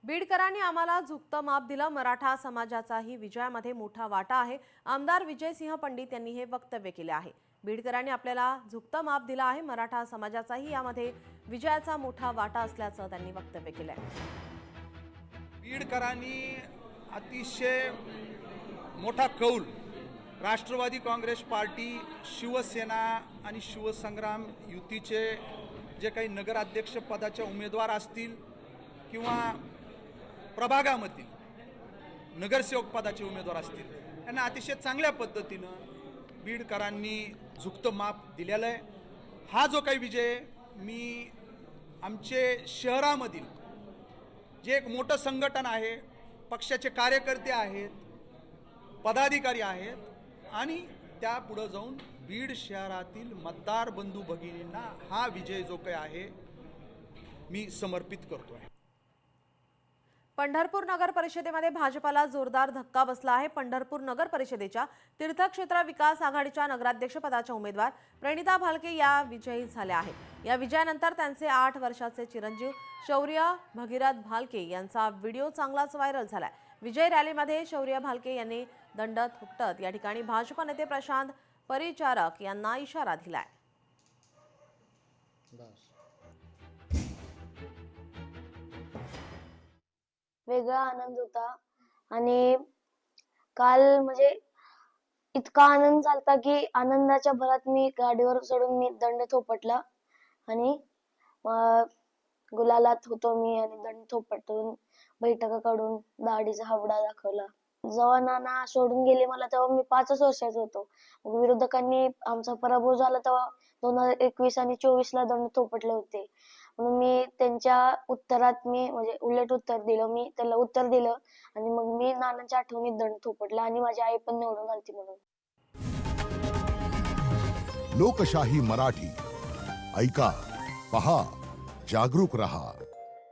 बीडकरांनी आम्हाला झुकतं माप दिलं, मराठा समाजाचाही विजयामध्ये मोठा वाटा आहे। आमदार विजयसिंह पंडित यांनी हे वक्तव्य केले आहे। बीडकरांनी आपल्याला झुकतं माप दिलं आहे, मराठा समाजाचाही यामध्ये विजयाचा मोठा वाटा असल्याचं त्यांनी वक्तव्य केलं आहे। बीडकरांनी अतिशय मोठा कौल राष्ट्रवादी काँग्रेस पार्टी, शिवसेना आणि शिवसंग्राम युतीचे जे काही नगराध्यक्ष पदाचे उमेदवार असतील किंवा प्रभागामधील नगरसेवक पदाचे उमेदवार असतील, यांना अतिशय चांगल्या पद्धतीनं बीडकरांनी झुकतं माप दिलेलं आहे। हा जो काही विजय मी आमचे शहरामधील जे एक मोठं संघटन आहे, पक्षाचे कार्यकर्ते आहेत, पदाधिकारी आहेत आणि त्या पुढे जाऊन बीड शहरातील मतदार बंधू भगिनींना हा विजय जो काही आहे मी समर्पित करतो आहे। पंढरपूर नगर परिषदेमध्ये भाजपाला जोरदार धक्का बसला आहे। पंढरपूर नगर परिषदेच्या तीर्थक्षेत्र विकास आघाडीच्या नगराध्यक्षपदाच्या उमेदवार प्रणिता भालके या विजयी झाल्या आहेत। या विजयानंतर त्यांचे 8 वर्षाचे चिरंजीव शौर्य भगीरथ भालके यांचा व्हिडिओ चांगलाच व्हायरल झालाय। विजय रॅलीमध्ये शौर्य भालके यांनी दंड थुकटत या ठिकाणी भाजप नेते प्रशांत परिचारक यांना इशारा दिलाय। वेगळा आनंद होता आणि काल म्हणजे इतका आनंद झालता की आनंदाच्या भरात मी गाडीवर चढून मी दंड थोपटला आणि गुलालात होतो मी आणि दंड थोपटून बैठका काढून दाढीचा हावडा दाखवला। जेव्हा नाना सोडून गेले मला तेव्हा मी 5 वर्षाचा होतो। विरोधकांनी आमचा पराभव झाला तेव्हा 2021 आणि 24 ला दंड थोपटले होते, म्हणून मी त्यांच्या उत्तरात मी म्हणजे उलट उत्तर दिलं। मी त्याला उत्तर दिलं आणि मग मी नानांच्या आठवणीत दंड थोपटला आणि माझी आई पण निवडून आलती म्हणून। लोकशाही मराठी ऐका, पहा, जागरूक रहा।